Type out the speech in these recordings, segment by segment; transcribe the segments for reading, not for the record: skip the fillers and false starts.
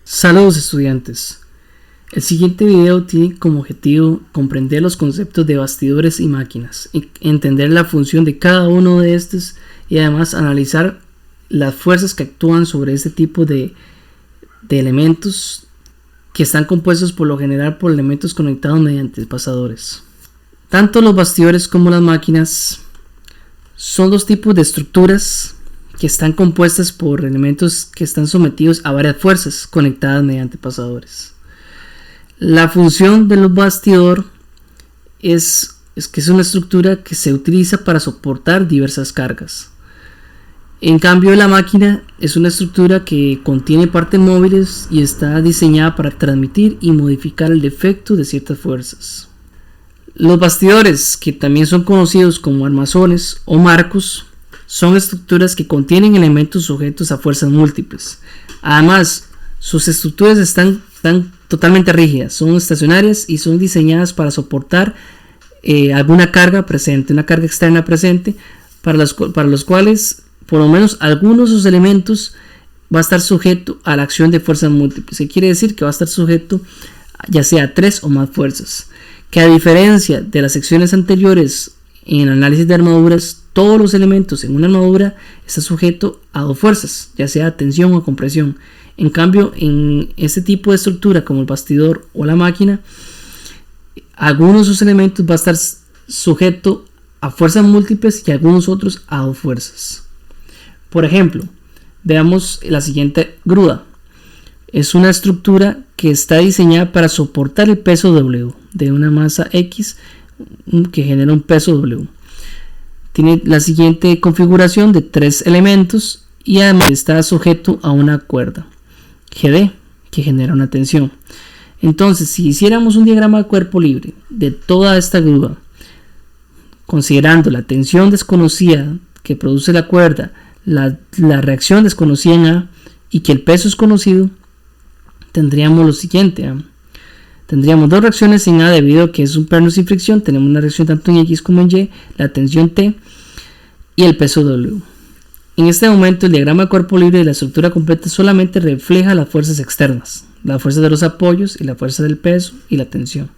Saludos estudiantes. El siguiente video tiene como objetivo comprender los conceptos de bastidores y máquinas, entender la función de cada uno de estos y además analizar las fuerzas que actúan sobre este tipo de elementos que están compuestos por lo general por elementos conectados mediante pasadores. Tanto los bastidores como las máquinas son dos tipos de estructuras que están compuestas por elementos que están sometidos a varias fuerzas conectadas mediante pasadores. La función del bastidor es que es una estructura que se utiliza para soportar diversas cargas. En cambio, la máquina es una estructura que contiene partes móviles y está diseñada para transmitir y modificar el efecto de ciertas fuerzas. Los bastidores, que también son conocidos como armazones o marcos, son estructuras que contienen elementos sujetos a fuerzas múltiples. Además, sus estructuras están totalmente rígidas, son estacionarias y son diseñadas para soportar alguna carga presente, una carga externa presente, para los cuales por lo menos algunos de sus elementos va a estar sujeto a la acción de fuerzas múltiples. ¿Qué quiere decir? Que va a estar sujeto ya sea a 3 o más fuerzas. Que a diferencia de las secciones anteriores en el análisis de armaduras, todos los elementos en una armadura están sujetos a 2 fuerzas, ya sea tensión o compresión. En cambio, en este tipo de estructura como el bastidor o la máquina, algunos de sus elementos va a estar sujeto a fuerzas múltiples y algunos otros a 2 fuerzas. Por ejemplo, veamos la siguiente grúa. Es una estructura que está diseñada para soportar el peso W de una masa X que genera un peso W. Tiene la siguiente configuración de 3 elementos y además está sujeto a una cuerda GD que genera una tensión. Entonces, si hiciéramos un diagrama de cuerpo libre de toda esta grúa, considerando la tensión desconocida que produce la cuerda, la reacción desconocida en A y que el peso es conocido, tendríamos lo siguiente. Tendríamos 2 reacciones en A debido a que es un plano sin fricción. Tenemos una reacción tanto en X como en Y, la tensión T y el peso W. En este momento el diagrama de cuerpo libre de la estructura completa solamente refleja las fuerzas externas, la fuerza de los apoyos y la fuerza del peso y la tensión.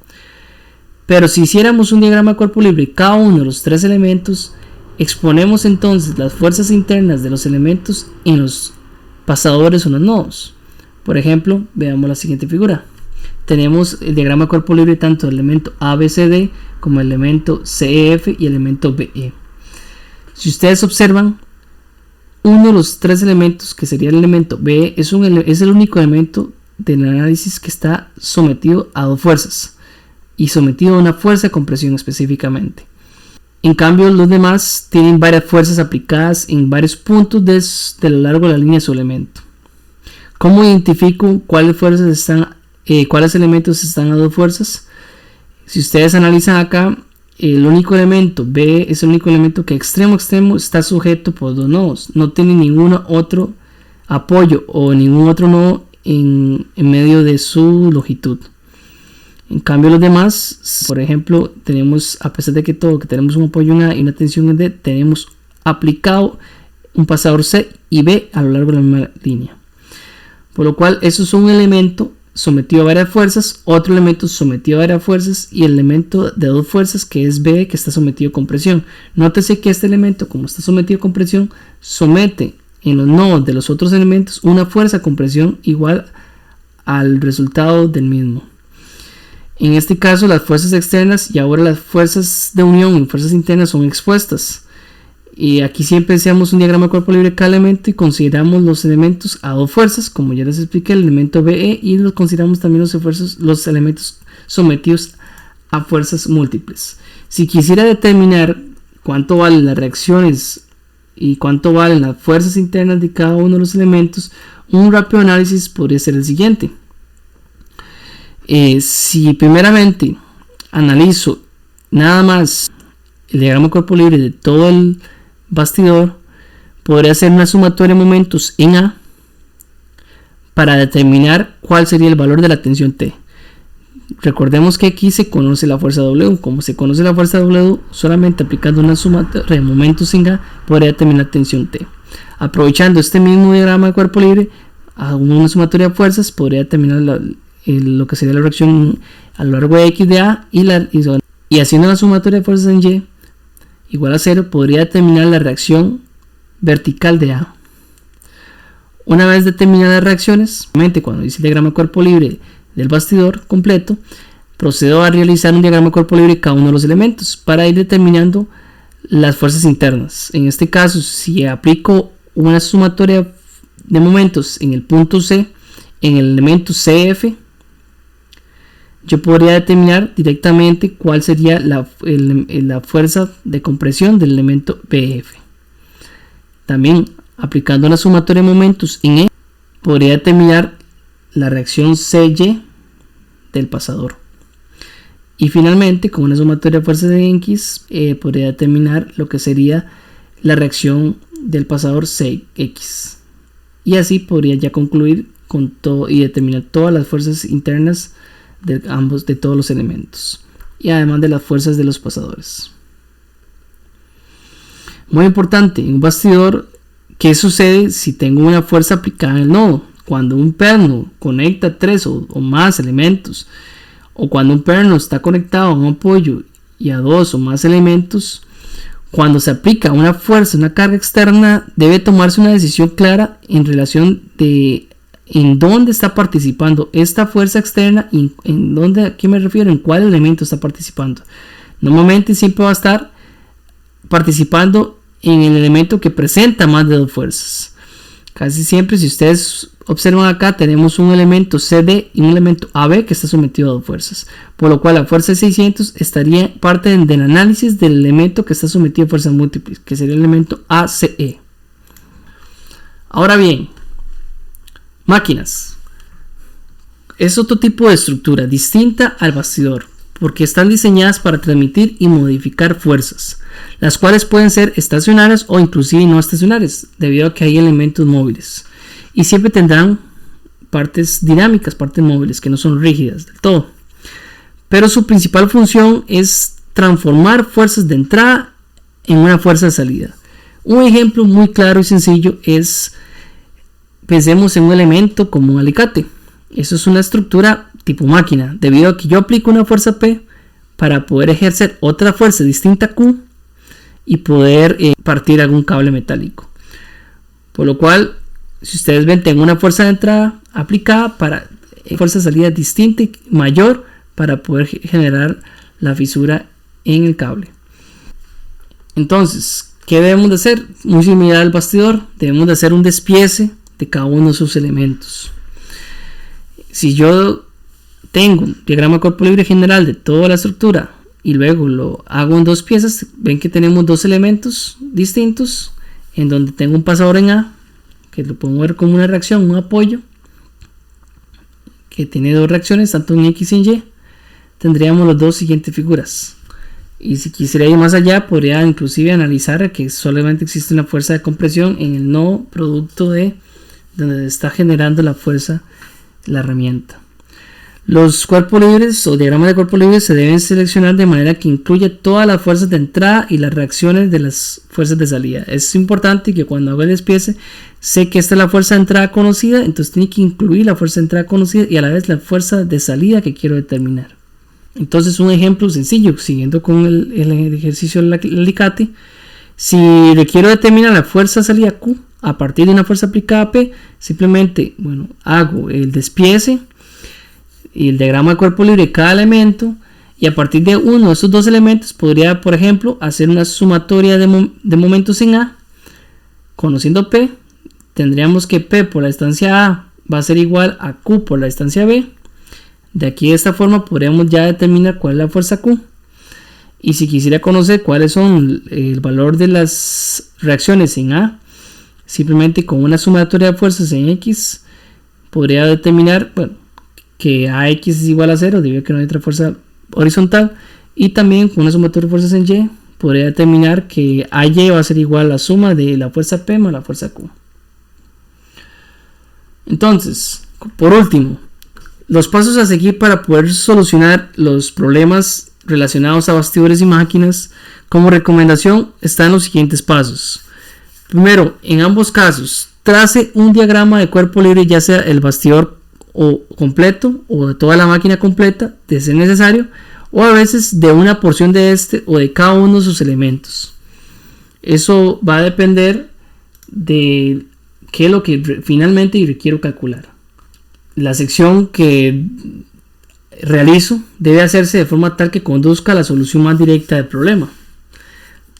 Pero si hiciéramos un diagrama de cuerpo libre cada uno de los 3 elementos, exponemos entonces las fuerzas internas de los elementos en los pasadores o los nodos. Por ejemplo, veamos la siguiente figura. Tenemos el diagrama de cuerpo libre tanto del elemento ABCD como el elemento CEF y el elemento BE. Si ustedes observan, uno de los 3 elementos, que sería el elemento BE, es el único elemento del análisis que está sometido a 2 fuerzas y sometido a una fuerza de compresión específicamente. En cambio, los demás tienen varias fuerzas aplicadas en varios puntos de lo largo de la línea de su elemento. ¿Cómo identifico cuáles elementos están a 2 fuerzas? Si ustedes analizan acá, el único elemento B es el único elemento que extremo a extremo está sujeto por 2 nodos. No tiene ningún otro apoyo o ningún otro nodo en medio de su longitud. En cambio, los demás, por ejemplo, tenemos, a pesar de que tenemos un apoyo en A y una tensión en D, tenemos aplicado un pasador C y B a lo largo de la misma línea. Por lo cual, eso es un elemento sometido a varias fuerzas, otro elemento sometido a varias fuerzas y el elemento de 2 fuerzas que es B que está sometido a compresión. Nótese que este elemento, como está sometido a compresión, somete en los nodos de los otros elementos una fuerza de compresión igual al resultado del mismo. En este caso, las fuerzas externas y ahora las fuerzas de unión y fuerzas internas son expuestas. Y aquí siempre hacemos un diagrama de cuerpo libre de cada elemento y consideramos los elementos a 2 fuerzas, como ya les expliqué, el elemento BE, y los consideramos también los elementos sometidos a fuerzas múltiples. Si quisiera determinar cuánto valen las reacciones y cuánto valen las fuerzas internas de cada uno de los elementos, un rápido análisis podría ser el siguiente. Si primeramente analizo nada más el diagrama de cuerpo libre de todo el bastidor, podría hacer una sumatoria de momentos en A para determinar cuál sería el valor de la tensión T. Recordemos que aquí se conoce la fuerza W. Como se conoce la fuerza W, solamente aplicando una sumatoria de momentos en A podría determinar tensión T. Aprovechando este mismo diagrama de cuerpo libre, a una sumatoria de fuerzas, podría determinar lo que sería la reacción a lo largo de X de A y haciendo la sumatoria de fuerzas en Y igual a 0, podría determinar la reacción vertical de A. Una vez determinadas las reacciones, cuando hice el diagrama de cuerpo libre del bastidor completo, procedo a realizar un diagrama de cuerpo libre de cada uno de los elementos para ir determinando las fuerzas internas. En este caso, si aplico una sumatoria de momentos en el punto C, en el elemento CF, yo podría determinar directamente cuál sería la fuerza de compresión del elemento BF. También, aplicando una sumatoria de momentos en E, podría determinar la reacción CY del pasador. Y finalmente, con una sumatoria de fuerzas en X, podría determinar lo que sería la reacción del pasador CX. Y así podría ya concluir con todo y determinar todas las fuerzas internas de todos los elementos, y además de las fuerzas de los pasadores. Muy importante, en un bastidor, ¿qué sucede si tengo una fuerza aplicada en el nodo? Cuando un perno conecta 3 o más elementos, o cuando un perno está conectado a un apoyo y a 2 o más elementos, cuando se aplica una fuerza, una carga externa, debe tomarse una decisión clara en relación de en dónde está participando esta fuerza externa y en dónde, ¿a qué me refiero? En cuál elemento está participando. Normalmente siempre va a estar participando en el elemento que presenta más de 2 fuerzas. Casi siempre, si ustedes observan acá, tenemos un elemento CD y un elemento AB que está sometido a 2 fuerzas, por lo cual la fuerza 600 estaría parte del análisis del elemento que está sometido a fuerzas múltiples, que sería el elemento ACE. Ahora bien, máquinas es otro tipo de estructura distinta al bastidor, porque están diseñadas para transmitir y modificar fuerzas, las cuales pueden ser estacionarias o inclusive no estacionarias, debido a que hay elementos móviles, y siempre tendrán partes dinámicas, partes móviles que no son rígidas del todo, pero su principal función es transformar fuerzas de entrada en una fuerza de salida. Un ejemplo muy claro y sencillo es, pensemos en un elemento como un alicate. Eso es una estructura tipo máquina, debido a que yo aplico una fuerza P para poder ejercer otra fuerza distinta a Q y poder partir algún cable metálico. Por lo cual, si ustedes ven, tengo una fuerza de entrada aplicada para fuerza de salida distinta y mayor para poder generar la fisura en el cable. Entonces, ¿qué debemos de hacer? Muy similar al bastidor, debemos de hacer un despiece de cada uno de sus elementos. Si yo tengo un diagrama de cuerpo libre general de toda la estructura y luego lo hago en 2 piezas, ven que tenemos 2 elementos distintos, en donde tengo un pasador en A, que lo podemos ver como una reacción, un apoyo, que tiene 2 reacciones, tanto en X y en Y. Tendríamos las 2 siguientes figuras. Y si quisiera ir más allá, podría inclusive analizar que solamente existe una fuerza de compresión en el nodo producto de donde se está generando la fuerza, la herramienta. Los cuerpos libres o diagramas de cuerpos libres se deben seleccionar de manera que incluya todas las fuerzas de entrada y las reacciones de las fuerzas de salida. Es importante que cuando hago el despiece, sé que esta es la fuerza de entrada conocida, entonces tiene que incluir la fuerza de entrada conocida y a la vez la fuerza de salida que quiero determinar. Entonces, un ejemplo sencillo, siguiendo con el ejercicio del alicate, si le quiero determinar la fuerza de salida Q a partir de una fuerza aplicada P, simplemente hago el despiece y el diagrama de cuerpo libre de cada elemento, y a partir de uno de estos 2 elementos podría, por ejemplo, hacer una sumatoria de momentos en A. Conociendo P, tendríamos que P por la distancia A va a ser igual a Q por la distancia B. De aquí, de esta forma, podríamos ya determinar cuál es la fuerza Q. Y si quisiera conocer cuáles son el valor de las reacciones en A, simplemente con una sumatoria de fuerzas en X podría determinar que AX es igual a 0 debido a que no hay otra fuerza horizontal, y también con una sumatoria de fuerzas en Y podría determinar que AY va a ser igual a la suma de la fuerza P más la fuerza Q. Entonces, por último, los pasos a seguir para poder solucionar los problemas relacionados a bastidores y máquinas, como recomendación, están los siguientes pasos. Primero, en ambos casos, trace un diagrama de cuerpo libre, ya sea el bastidor o completo o de toda la máquina completa, de ser necesario, o a veces de una porción de este o de cada uno de sus elementos. Eso va a depender de qué es lo que finalmente requiero calcular. La sección que realizo debe hacerse de forma tal que conduzca a la solución más directa del problema.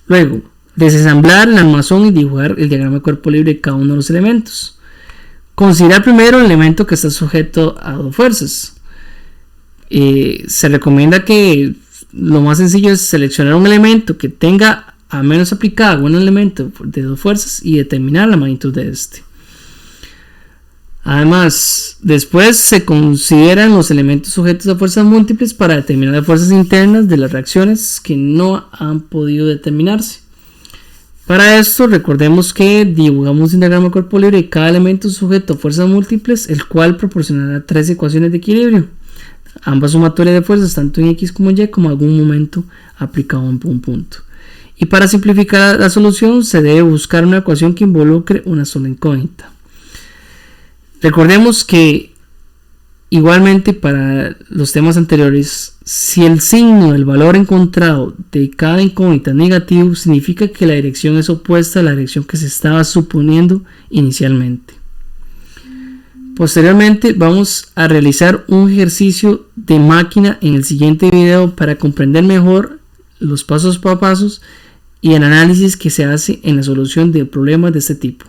Luego, desensamblar el armazón y dibujar el diagrama de cuerpo libre de cada uno de los elementos. Considerar primero el elemento que está sujeto a dos fuerzas. Se recomienda que lo más sencillo es seleccionar un elemento que tenga a menos aplicada un elemento de dos fuerzas y determinar la magnitud de este. Además, después se consideran los elementos sujetos a fuerzas múltiples para determinar las fuerzas internas de las reacciones que no han podido determinarse. Para esto, recordemos que dibujamos un diagrama de cuerpo libre de cada elemento sujeto a fuerzas múltiples, el cual proporcionará tres ecuaciones de equilibrio, ambas sumatorias de fuerzas tanto en X como en Y, como algún momento aplicado en un punto. Y para simplificar la solución, se debe buscar una ecuación que involucre una sola incógnita. Recordemos que igualmente para los temas anteriores, si el signo del valor encontrado de cada incógnita es negativo, significa que la dirección es opuesta a la dirección que se estaba suponiendo inicialmente. Posteriormente vamos a realizar un ejercicio de máquina en el siguiente video para comprender mejor los pasos a pasos y el análisis que se hace en la solución de problemas de este tipo.